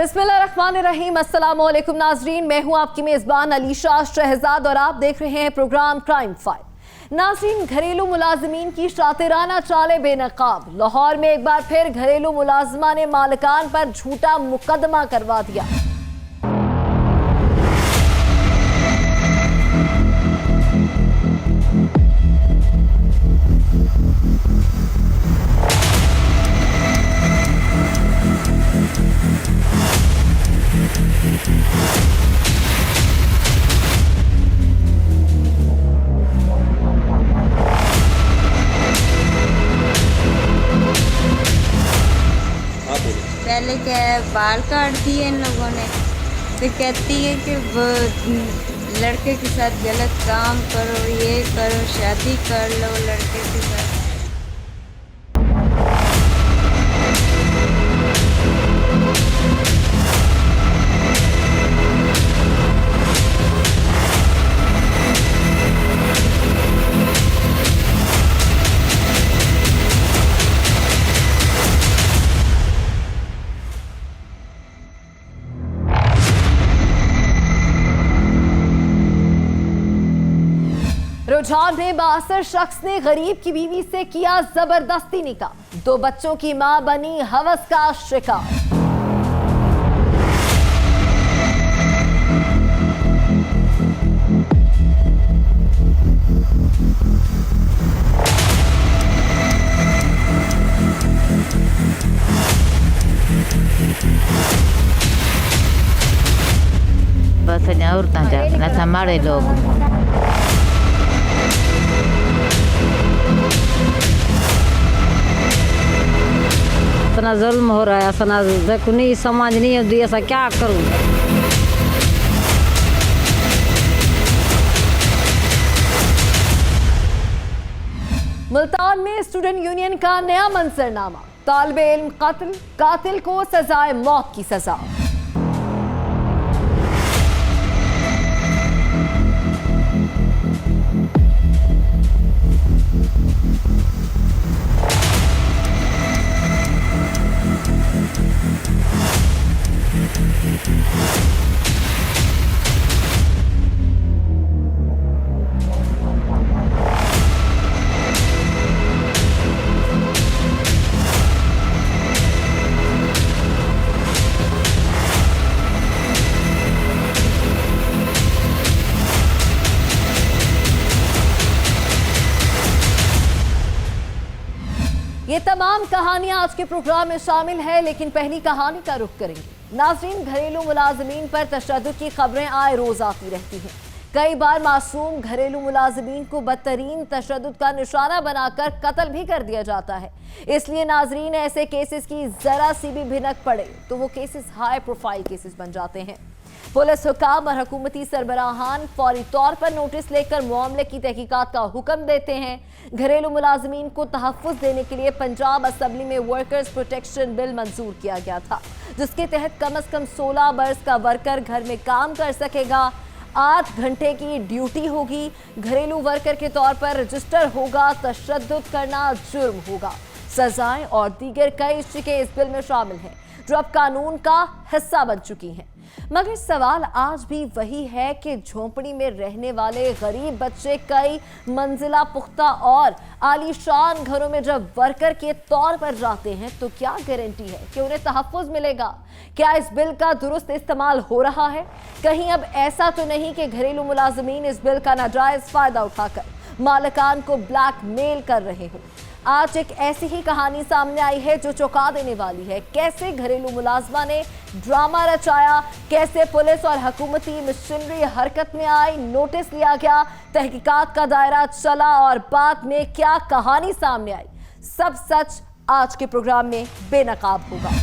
बिस्मिल्लाहिर्रहमानिर्रहीम, अस्सलाम वालेकुम नाजरीन। मैं हूं आपकी मेज़बान अलीशा शहजाद और आप देख रहे हैं प्रोग्राम क्राइम फाइल। नाजरीन, घरेलू मुलाजमीन की शातिराना चाले बेनकाब। लाहौर में एक बार फिर घरेलू मुलाजमा ने मालिकान पर झूठा मुकदमा करवा दिया। पहले क्या है, बाल काट दिए इन लोगों ने। फिर कहती है कि वो लड़के के साथ गलत काम करो, ये करो, शादी कर लो लड़के के साथ। रुझान में 62 शख्स ने गरीब की बीवी से किया जबरदस्ती निकाह। 2 बच्चों की मां बनी हवस का शिकार। बस औरतां जा हमारे लोग इतना जुल्म हो रहा है, असना नहीं समझ नहीं आती, ऐसा क्या करूं। मुल्तान में स्टूडेंट यूनियन का नया मंजरनामा। तालिबे इल्म कत्ल, कातिल को सजाए मौत की सजा। ये तमाम कहानियां आज के प्रोग्राम में शामिल है, लेकिन पहली कहानी का रुख करेंगे। नाज़रीन, घरेलू मुलाजमीन पर तशद्दुद की खबरें आए रोज आती रहती हैं। कई बार मासूम घरेलू मुलाजमीन को बदतरीन तशद्दुद का निशाना बनाकर कत्ल भी कर दिया जाता है। इसलिए नाज़रीन, ऐसे केसेस की जरा सी भी भिनक पड़े तो वो केसेस हाई प्रोफाइल केसेस बन जाते हैं। पुलिस हुकाम और हुकूमती सरबराहान फौरी तौर पर नोटिस लेकर मामले की तहकीकात का हुक्म देते हैं। घरेलू मुलाजमीन को तहफ़्फ़ुज़ देने के लिए पंजाब असम्बली में वर्कर्स प्रोटेक्शन बिल मंजूर किया गया था, जिसके तहत कम अज़ कम 16 बरस का वर्कर घर में काम कर सकेगा। 8 घंटे की ड्यूटी होगी। घरेलू वर्कर के तौर पर रजिस्टर होगा। तशद्दुद करना जुर्म होगा। सजाएं और दीगर कई शिकें इस बिल में शामिल हैं, जो अब कानून का हिस्सा बन चुकी हैं। मगर सवाल आज भी वही है कि झोंपड़ी में रहने वाले गरीब बच्चे कई मंजिला पुख्ता और आलीशान घरों में जब वर्कर के तौर पर जाते हैं तो क्या गारंटी है कि उन्हें तहफ़्फ़ुज़ मिलेगा? क्या इस बिल का दुरुस्त इस्तेमाल हो रहा है? कहीं अब ऐसा तो नहीं कि घरेलू मुलाजमीन इस बिल का नाजायज़ फ़ायदा उठाकर मालिकान को ब्लैकमेल कर रहे हों? आज एक ऐसी ही कहानी सामने आई है जो चौंका देने वाली है। कैसे घरेलू मुलाजमा ने ड्रामा रचाया, कैसे पुलिस और हुकूमती मशीनरी हरकत में आई, नोटिस लिया गया, तहकीकात का दायरा चला और बाद में क्या कहानी सामने आई, सब सच आज के प्रोग्राम में बेनकाब होगा।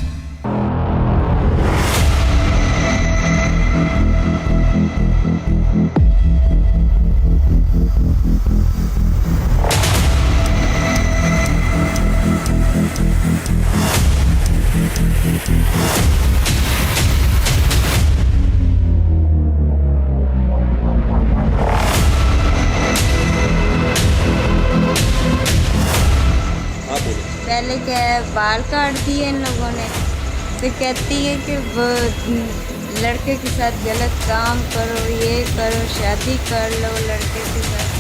पहले क्या है, बाल काट दिए इन लोगों ने। तो कहती है कि वो लड़के के साथ गलत काम करो, ये करो, शादी कर लो लड़के के साथ।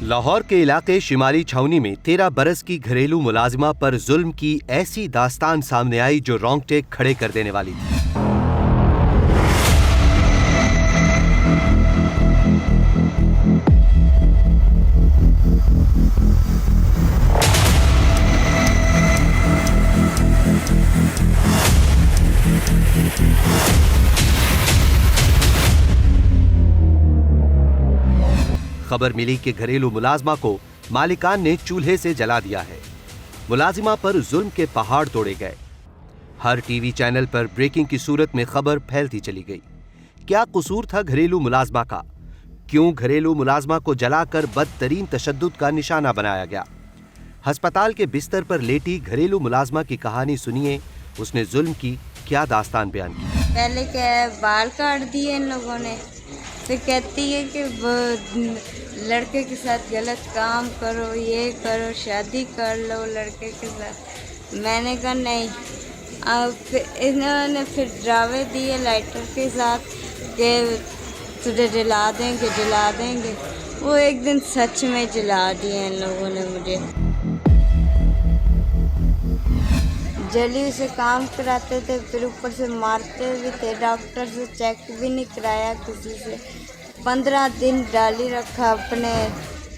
लाहौर के इलाके शिमाली छावनी में 13 बरस की घरेलू मुलाजिमा पर जुल्म की ऐसी दास्तान सामने आई जो रोंगटे खड़े कर देने वाली थी। खबर मिली कि घरेलू मुलाजिमा को मालिकान ने चूल्हे से जला दिया है। मुलाजिमा पर जुल्म के पहाड़ तोड़े गए। हर टीवी चैनल पर ब्रेकिंग की सूरत में खबर फैलती चली गई। क्या कसूर था घरेलू मुलाजिमा का? क्यों घरेलू मुलाजिमा को जलाकर बदतरीन तशद्दुद का निशाना बनाया गया? अस्पताल के बिस्तर पर लेटी घरेलू मुलाजिमा की कहानी सुनिए। उसने जुल्म की क्या दास्तान बयान की। पहले क्या बाल काट दिए इन लोगों ने, फिर कहती है कि वो लड़के के साथ गलत काम करो, ये करो, शादी कर लो लड़के के साथ। मैंने कहा नहीं। अब इन्होंने फिर ड्रावे दिए लाइटर के साथ कि तुझे जला देंगे। वो एक दिन सच में जला दिए इन लोगों ने मुझे। जली से काम कराते थे, फिर ऊपर से मारते भी थे। डॉक्टर से चेक भी नहीं कराया किसी से। 15 दिन डाली रखा अपने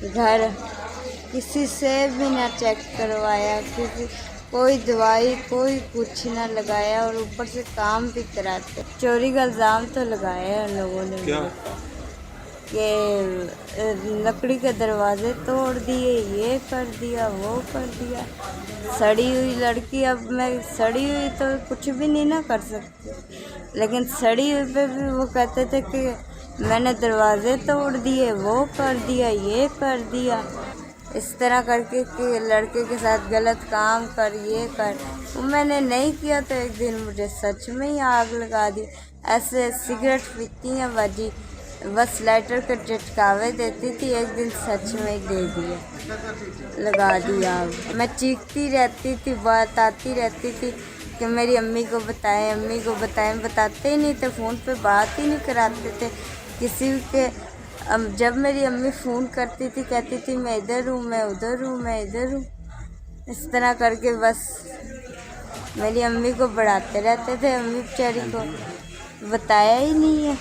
घर, किसी से भी ना चेक करवाया, कोई दवाई कोई कुछ ना लगाया, और ऊपर से काम भी कराते। चोरी का इल्ज़ाम तो लगाया उन लोगों ने कि लकड़ी के दरवाजे तोड़ दिए, ये कर दिया, वो कर दिया। सड़ी हुई लड़की, अब मैं सड़ी हुई तो कुछ भी नहीं ना कर सकती, लेकिन सड़ी हुई पे भी वो कहते थे कि मैंने दरवाजे तोड़ दिए, वो कर दिया, ये कर दिया। इस तरह करके कि लड़के के साथ गलत काम कर, ये कर। वो मैंने नहीं किया तो एक दिन मुझे सच में ही आग लगा दी। ऐसे सिगरेट पीती हैं बाजी, बस लाइटर के झटकावे देती थी, एक दिन सच में दे दिया, लगा दिया आग। मैं चीखती रहती थी, बात आती रहती थी कि मेरी अम्मी को बताएं, बताते ही नहीं थे। फ़ोन पे बात ही नहीं कराते थे किसी के। जब मेरी अम्मी फ़ोन करती थी कहती थी मैं इधर हूँ, मैं उधर हूँ, मैं इधर हूँ। इस तरह करके बस मेरी अम्मी को बढ़ाते रहते थे। अम्मी बेचारी को बताया ही नहीं है।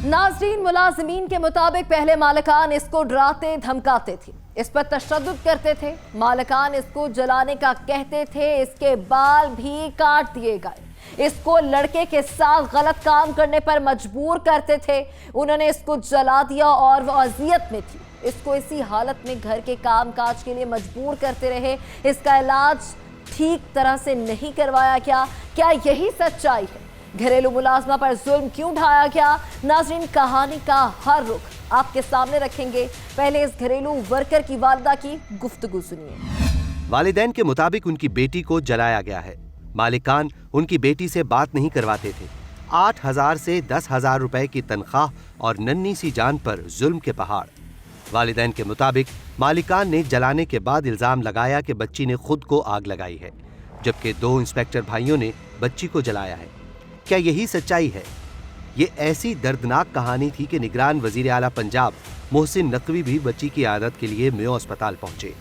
नाज़रीन, मुलाजिमीन के मुताबिक पहले मालिकान इसको डराते धमकाते थे, इस पर तशद्दुद करते थे। मालिकान इसको जलाने का कहते थे, इसके बाल भी काट दिए गए। इसको लड़के के साथ गलत काम करने पर मजबूर करते थे। उन्होंने इसको जला दिया और वो अजियत में थी। इसको इसी हालत में घर के काम काज के लिए मजबूर करते रहे। इसका इलाज ठीक तरह से नहीं करवाया गया। क्या यही सच्चाई है? घरेलू मुलाजमा पर जुल्म क्यों ढाया गया? नाज़रीन, कहानी का हर रुख आपके सामने रखेंगे। पहले इस घरेलू वर्कर की वालिदा की गुफ्तगू सुनिए। वालिदैन के मुताबिक उनकी बेटी को जलाया गया है। मालिकान उनकी बेटी से बात नहीं करवाते थे। 8,000 से 10,000 रुपए की तनख्वाह और नन्ही सी जान पर जुल्म के पहाड़। वालिदैन के मुताबिक मालिकान ने जलाने के बाद इल्जाम लगाया कि बच्ची ने खुद को आग लगाई है, जबकि 2 इंस्पेक्टर भाइयों ने बच्ची को जलाया है। क्या यही सच्चाई है? ये ऐसी दर्दनाक कहानी थी कि निगरान वजीर आला पंजाब मोहसिन नकवी भी बच्ची की आदत के लिए मेयो अस्पताल पहुंचे।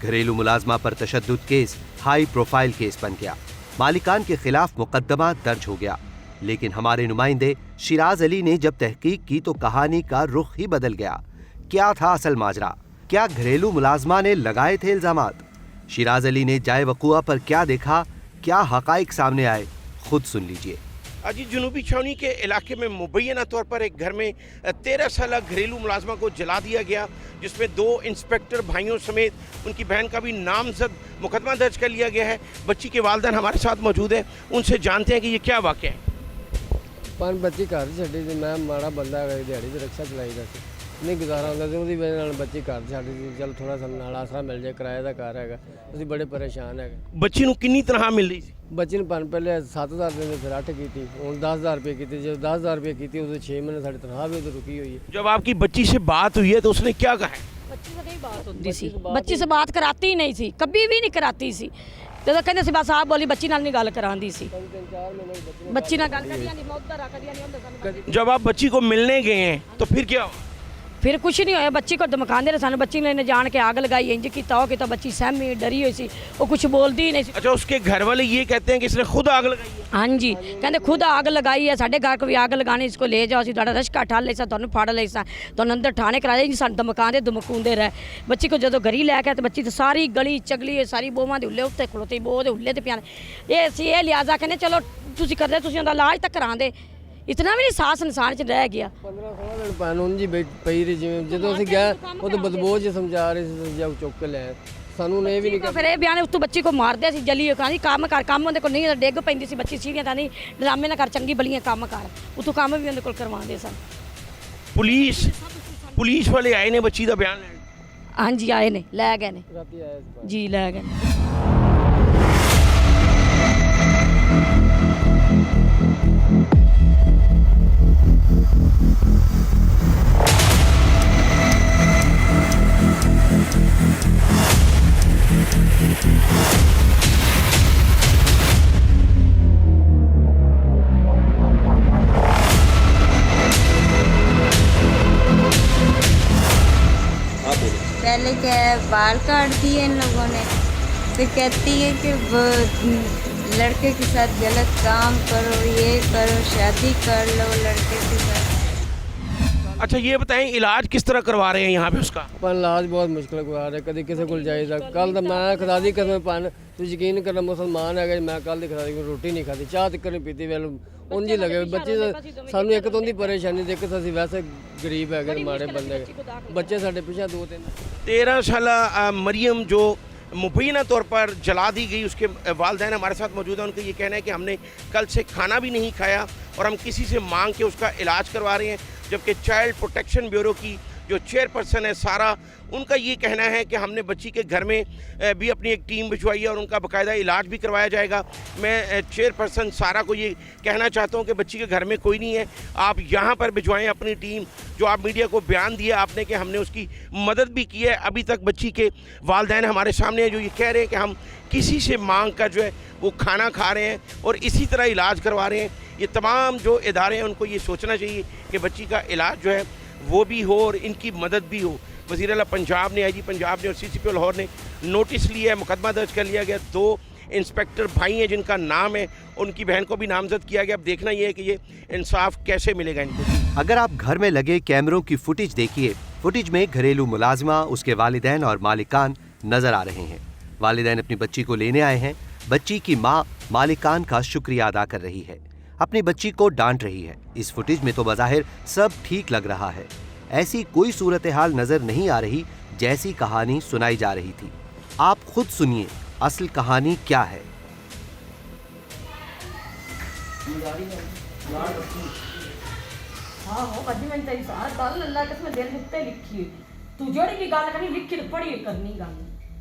घरेलू मुलाजमा पर तशद्दुद केस हाई प्रोफाइल केस बन गया। मालिकान के खिलाफ मुकदमा दर्ज हो गया, लेकिन हमारे नुमाइंदे शिराज अली ने जब तहकीक की तो कहानी का रुख ही बदल गया। क्या था असल माजरा? क्या घरेलू मुलाजमा ने लगाए थे इल्जामात? शिराज अली ने जाए वक़ुआ पर क्या देखा, क्या हकाइक सामने आए, खुद सुन लीजिए। आज जनूबी छावनी के इलाके में मुबैना तौर पर एक घर में 13 साल घरेलू मुलाजमा को जला दिया गया, जिसमें 2 इंस्पेक्टर भाइयों समेत उनकी बहन का भी नामजद मुकदमा दर्ज कर लिया गया है। बच्ची के वालिदैन हमारे साथ मौजूद है, उनसे जानते हैं कि ये क्या वाक़या है। पर बच्ची घर छड्डी सी, मैं माड़ा बंदा है, दिहाड़ी से रिक्शा चलाईदा सी, नहीं गुजारा ਹੁੰਦਾ ਸੀ ਉਹਦੀ ਵਜ੍ਹਾ ਨਾਲ ਬੱਚੀ ਘਰ ਛੱਡ ਦਿੱਤੀ। ਚੱਲ ਥੋੜਾ ਸਾਨੂੰ ਨਾਲ ਆਸਰਾ ਮਿਲ ਜਾਏ, ਕਿਰਾਏ ਦਾ ਘਰ ਹੈਗਾ, ਅਸੀਂ ਬੜੇ ਪਰੇਸ਼ਾਨ ਹੈਗੇ। बच्ची ਨੂੰ ਕਿੰਨੀ ਤਨਖਾਹ ਮਿਲ ਰਹੀ ਸੀ? ਬੱਚੀ ਨੂੰ ਪਹਿਲੇ 7000 ਦਿੰਦੇ, ਫਿਰ 8 ਕੀਤੀ, ਹੁਣ 10000 रुपये ਕੀਤੀ। जब 10000 रुपये ਕੀਤੀ ਉਦੋਂ 6 महीने ਸਾਡੀ ਤਨਖਾਹ ਵੀ ਉਦੋਂ रुकी हुई है। जब आपकी बच्ची से बात हुई है तो उसने क्या कहा है? बच्ची से कई बात होती सी, बच्ची से बात कराती ही नहीं सी, कभी भी नहीं कराती सी। ਜਦੋਂ ਕਹਿੰਦੇ ਸੀ ਬਸ ਆਪ ਬੋਲੀ, ਬੱਚੀ ਨਾਲ ਨਹੀਂ ਗੱਲ ਕਰਾਂਦੀ ਸੀ, ਬੱਚੀ ਨਾਲ ਗੱਲ ਕਰੀਆਂ ਨਹੀਂ, ਮੈਂ ਉੱਧਰ ਆ ਕਰੀਆਂ ਨਹੀਂ ਹੁੰਦਾ। जब आप बच्ची को मिलने गए हैं तो फिर क्या हुआ? फिर कुछ नहीं होया, बच्ची को धमकाते रहे सानू, बच्ची ने जान के आग लगाई, इंज किया हो किया, बच्ची सहमी डरी हुई सी, वो कुछ बोलती ही नहीं सी। अच्छा, उसके घर वाले ये कहते हैं कि इसने खुद आग लगाई है? हाँ जी, कहते खुद आग लगाई है, साढ़े घर को भी आग लगानी, इसको ले जाओ, तुहाडा रश्का ठा ले सा, तुहानू फड़ ले सा, तुहानू अंदर ठाणे करा दे, सानू धमकाते धमकाउंदे रहे। बच्ची को जो घरी लैके तो बच्ची तो सारी गली चगली सारी बोहां दे उल्ले उत्ते खलोती, बोह दे उल्ले ते पियाने। ये असीं ये लिहाजा कहने चलो तुसीं करदे, तुसीं उहदा इलाज तक करांदे, इतना भी नहीं सास इंसान च रह गया। 15-16 ਦਿਨ ਪੈਨ ਹੁਣ ਜੀ ਪਈ ਰਹੀ, ਜਿਵੇਂ ਜਦੋਂ ਅਸੀਂ ਗਏ ਉਹ ਤਾਂ ਬਦਬੂ ਚ ਸਮਝਾ ਰਹੇ ਸੀ, ਜਾਂ ਚੁੱਕ ਕੇ ਲੈ ਸਾਨੂੰ ਨੇ ਇਹ ਵੀ ਨਹੀਂ। ਫਿਰ ਇਹ ਬਿਆਨ ਉਸ ਤੋਂ ਬੱਚੀ ਕੋ ਮਾਰਦੇ ਸੀ, ਜਲੀ ਕਹਿੰਦੀ ਕੰਮ ਕਰ, ਕੰਮ ਉਹਦੇ ਕੋਲ ਨਹੀਂ, ਡਿੱਗ ਪੈਂਦੀ ਸੀ ਬੱਚੀ ਸੀੜੀਆਂ ਤਾਂ ਨਹੀਂ, ਡਰਾਮੇ ਨਾ ਕਰ, ਚੰਗੀ ਬਲੀਆਂ ਕੰਮ ਕਰ, ਉਤੋਂ ਕੰਮ ਵੀ ਉਹਦੇ ਕੋਲ ਕਰਵਾਉਂਦੇ ਸਨ। ਪੁਲਿਸ ਵਾਲੇ ਆਏ ਨੇ ਬੱਚੀ ਦਾ ਬਿਆਨ ਲੈਣ? ਹਾਂਜੀ ਆਏ ਨੇ, ਲੈ ਗਏ ਨੇ ਰਾਤੀ ਆਇਆ ਸੀ। ਜੀ, ਲੈ ਗਏ ਨੇ। पहले क्या है, बाल काट दिए इन लोगों ने, फिर कहती है कि वो लड़के के साथ गलत काम करो, ये करो, शादी कर लो लड़के के साथ। अच्छा, ये बताएं इलाज किस तरह करवा रहे हैं यहाँ पे उसका? पर इलाज बहुत मुश्किल करवा रहे, कभी किसी को जाइदा। कल तो मैं खुदा दी कसम पान, तू यकीन करना मुसलमान है, मैं कल दी खुदा दी रोटी नहीं खाती, चाह तक नहीं पीती, वेल उंज ही लगे बच्चे। सानू एक तो परेशानी देख, असीं वैसे गरीब है, माड़े बंदे, बच्चे साढ़े पीछे 2-3। 13 साल मरियम जो मुबैना तौर पर जला दी गई, उसके वालिदैन हमारे साथ मौजूद हैं। उनका ये कहना है कि हमने कल से खाना भी नहीं खाया और हम किसी से मांग के उसका इलाज करवा रहे हैं। जबकि चाइल्ड प्रोटेक्शन ब्यूरो की जो चेयरपर्सन है सारा, उनका ये कहना है कि हमने बच्ची के घर में भी अपनी एक टीम भिजवाई है और उनका बाकायदा इलाज भी करवाया जाएगा। मैं चेयरपर्सन सारा को ये कहना चाहता हूँ कि बच्ची के घर में कोई नहीं है, आप यहाँ पर भिजवाएं अपनी टीम। जो आप मीडिया को बयान दिया आपने कि हमने उसकी मदद भी की है, अभी तक बच्ची के वालिदैन हमारे सामने हैं जो ये कह रहे हैं कि हम किसी से मांग कर जो है वो खाना खा रहे हैं और इसी तरह इलाज करवा रहे हैं। ये तमाम जो इदारे हैं उनको ये सोचना चाहिए कि बच्ची का इलाज जो है वो भी हो और इनकी मदद भी हो। वज़ीर आला पंजाब ने, IG पंजाब ने और CCP लाहौर ने नोटिस लिया है, मुकदमा दर्ज कर लिया गया। 2 इंस्पेक्टर भाई हैं जिनका नाम है, उनकी बहन को भी नामजद किया गया। अब देखना ये है कि ये इंसाफ कैसे मिलेगा इनको। अगर आप घर में लगे कैमरों की फुटेज देखिए, फुटेज में घरेलू मुलाजमा, उसके वालिदैन और मालिकान नजर आ रहे हैं। वालिदैन अपनी बच्ची को लेने आए हैं। बच्ची की माँ मालिकान का शुक्रिया अदा कर रही है, अपनी बच्ची को डांट रही है। इस फुटेज में तो बज़ाहिर सब ठीक लग रहा है, ऐसी कोई सूरत हाल नजर नहीं आ रही जैसी कहानी सुनाई जा रही थी। आप खुद सुनिए असल कहानी क्या है।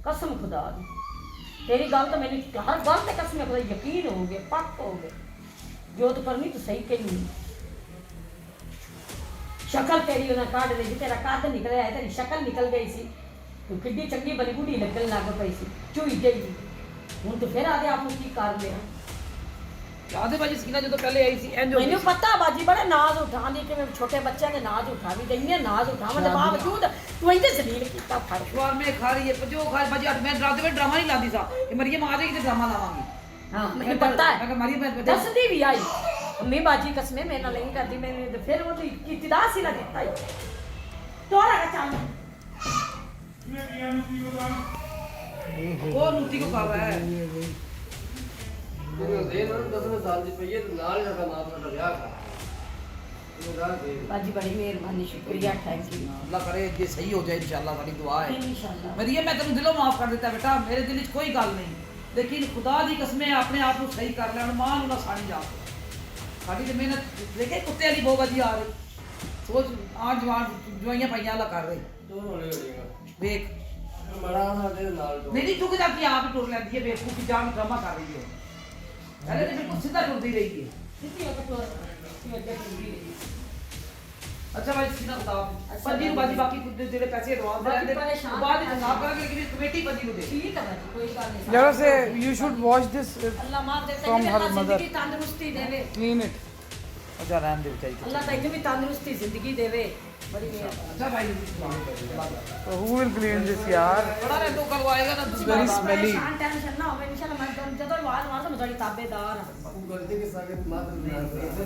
कसम खुदा दी तेरी गल तो मैंने हर गल ते कसम खुदा यकीन हो गया, पक्क हो गया, जो तो करनी तो सही कही। शक्ल तेरी उन्हें काट दी, तेरा कद निकल आया, तेरी शक्ल निकल गई सी, तू किड्डी चंगी बड़ी बूढ़ी लगन लग पई सी, चुई गई। हुण तो फिर आदे आप की कर लिया। याद है बाजी सीना जो तो पहले आई सी एंड मैंने पता बाजी बड़ा नाज उठा दी कि मैं छोटे बच्चे ने नाज उठा भी दईने नाज उठावन दे बावजूद तू इंदे जलील कीता फड़ शवार में खा रही है जो खा बाजी मैं रात में ड्रामा नहीं लादी सा कि मरियम आ जाएगी तो ड्रामा लावांगी। हां मुझे पता है अगर मरियम मैं दसदी भी आई अम्मी बाजी कसमें मेरे नाल नहीं करदी, मैंने फिर वो इब्तिदा सी ला देता ही वो नुती को कर रहा है। बाजी बड़ी मेहरबानी, शुक्रिया, थैंक यू। अल्लाह करे ये सही हो जाए इंशाल्लाह, साडी दुआ है। मरियम मैं तेन दिलों माफ कर देता बेटा, मेरे दिल च कोई गल नहीं, लेकिन खुदा दी कसम है अपने आप को सही कर लेना, मां नूं ना साड़ी जा साडी ते मेहनत देखे कुत्ते वाली बहुत बजी आ रही सोच आज जवान जवाइयां पाइयां अल्लाह कर रही देख नहीं तू किधर की आप टुर लेंदी है बेवकूफी जान ड्रामा कर रही है, पहले तो बिल्कुल सीधा टुरदी रही है। अच्छा भाई सीधा बताओ पंजी बाजी बाकी कुछ तेरे पैसे एडवांस दे दे बाद में हिसाब करके लेकिन कमेटी पंजी को दे। ठीक है भाई कोई बात नहीं। Let us say you should watch this अल्लाह माफ दे from her mother. जिंदगी तंदुरुस्ती देवे। Clean it. अच्छा रहने दे चाहिए। अल्लाह तैनू भी तंदुरुस्ती जिंदगी देवे। बड़ी मेहरबानी। अच्छा भाई So who will clean this यार? बड़ा रे तो करवाएगा ना It's very smelly. टेंशन ना हो इंशाल्लाह, मैं जब आवाज मार तो मैं ताबेदार हां। गलती के साथ मात्र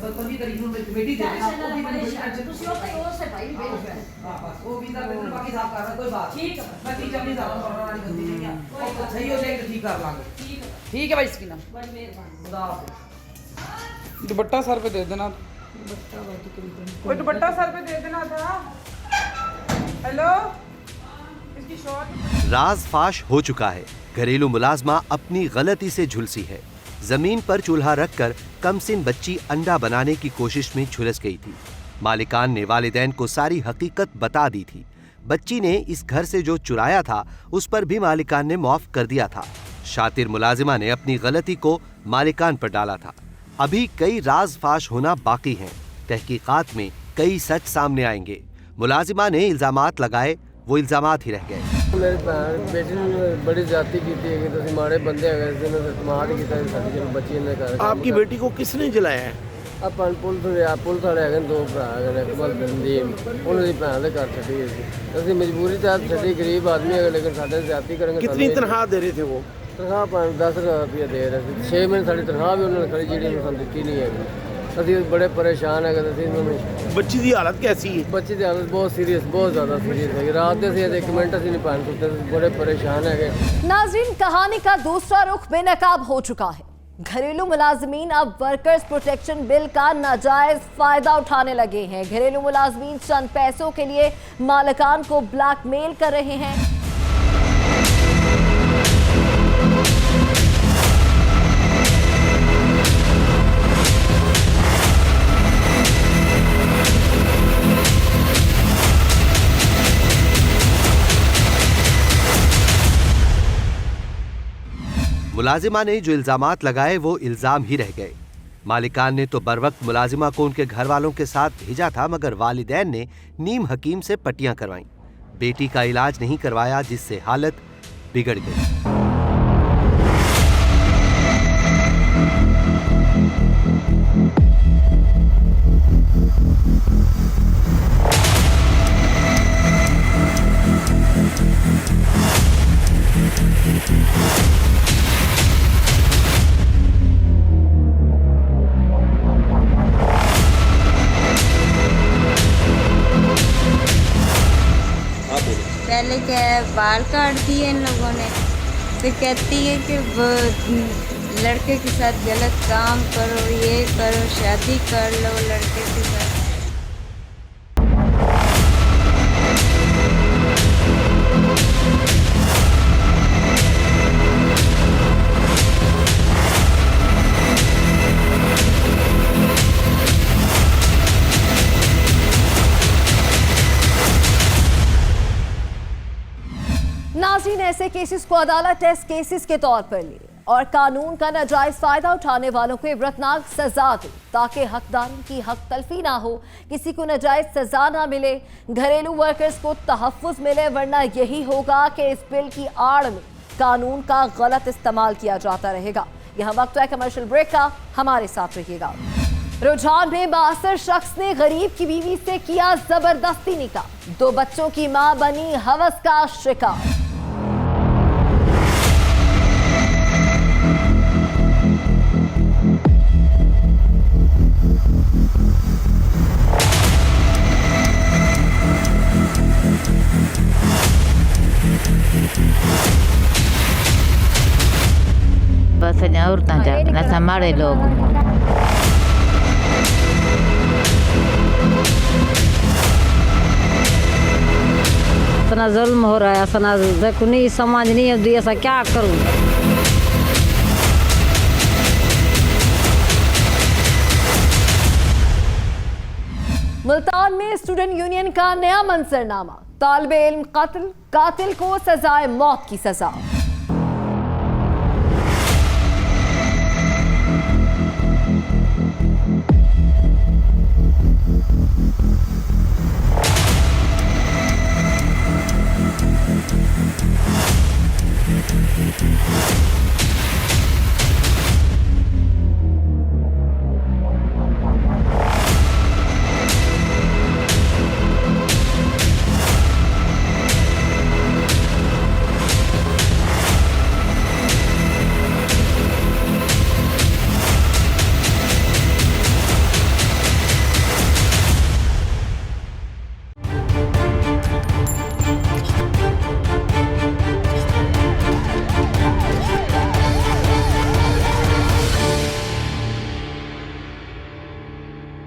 तो पंजी करी हूं कमेटी दे टेंशन ना ले, तुसी हो तो और से भाई हां बस वो भी बाकी हिसाब कर रहा कोई बात ठीक है मैं ती जल्दी सारा करने वाली गलती नहीं है, सही हो जाएगा ठीक कर लांगे। ठीक है भाई सकीना बड़ी मेहरबानी। खुदा हाफिज़। दुपट्टा सर पे दे देना। कोई दुपट्टा सर पे दे देना था। हेलो इसकी शॉर्ट राज फाश हो चुका है। घरेलू मुलाजमा अपनी गलती से झुलसी है। जमीन पर चूल्हा रखकर कमसिन बच्ची अंडा बनाने की कोशिश में झुलस गई थी। मालिकान ने वालिदैन को सारी हकीकत बता दी थी। बच्ची ने इस घर से जो चुराया था उस पर भी मालिकान ने माफ कर दिया था। शातिर मुलाजिमा ने अपनी गलती को मालिकान पर डाला था। अभी कई राज फाश होना बाकी हैं। तहकीकात में कई सच सामने आएंगे। मुलाजिमा ने इल्जामात लगाए, वो इल्जामात ही रह गए। मेरी भैन बेटी ने बड़ी जाति की थी कि तुम माड़े बंदे अगर इस्तेमाल किया साडी बच्ची ने कर। आपकी बेटी को किसने जलाया है? अपन पुल थाने है दो भरा है इकबाल संदीप उन्होंने भैन के घर छड़ी गई थी। असं मजबूरी तहत छड़ी, गरीब आदमी है लेकिन साढ़े ज्यादा करेंगे। कितनी तनख्वाह दे रहे थे वो? तनख्वाह 10,000 रुपया दे रहे थे। 6 महीने साड़ी तनख्वाह भी उन्होंने खड़ी जी दी नहीं है। असं बड़े परेशान है। बच्ची की हालत कैसी है? बच्ची की हालत बहुत सीरियस, बहुत ज़्यादा सीरियस है। रात से 1 मिनट असी नहीं पहन सकते, बड़े परेशान है। नाज़रीन, कहानी का दूसरा रुख बेनकाब हो चुका है। घरेलू मुलाजमीन अब वर्कर्स प्रोटेक्शन बिल का नाजायज फायदा उठाने लगे हैं। घरेलू मुलाजमीन चंद पैसों के लिए मालिकान को ब्लैकमेल कर रहे हैं। मुलाजिमा ने जो इल्जामात लगाए वो इल्जाम ही रह गए। मालिकान ने तो बर वक्त मुलाजिमा को उनके घर वालों के साथ भेजा था, मगर वालिदैन ने नीम हकीम से पट्टियां करवाईं। बेटी का इलाज नहीं करवाया, जिससे हालत बिगड़ गई। पहले क्या है बाल काट दिए इन लोगों ने, फिर कहती है कि वो लड़के के साथ गलत काम करो, ये करो, शादी कर लो लड़के के साथ। नाज़रीन, ऐसे केसेस को अदालत टेस्ट केसेस के तौर पर ले और कानून का नाजायज फायदा उठाने वालों को इबरतनाक सजा दे, ताकि हकदारों की हक तलफी ना हो, किसी को नाजायज सजा ना मिले, घरेलू वर्कर्स को तहफ़्फ़ुज़ मिले। वरना यही होगा कि इस बिल की आड़ में कानून का गलत इस्तेमाल किया जाता रहेगा। यहाँ वक्त है कमर्शियल ब्रेक का, हमारे साथ रहिएगा। रुझान में 62 शख्स ने गरीब की बीवी से किया जबरदस्ती निकाह, 2 बच्चों की मां बनी हवस का शिकार। साडियां औरतां जागदियां असां माड़े लोग इतना जुल्म हो रहा है, इतना देखो नहीं समझ नहीं आती, ऐसा क्या करूँ। मुल्तान में स्टूडेंट यूनियन का नया मंजरनामा, तालिबे इल्म कत्ल, कातिल को सजाए मौत की सजा।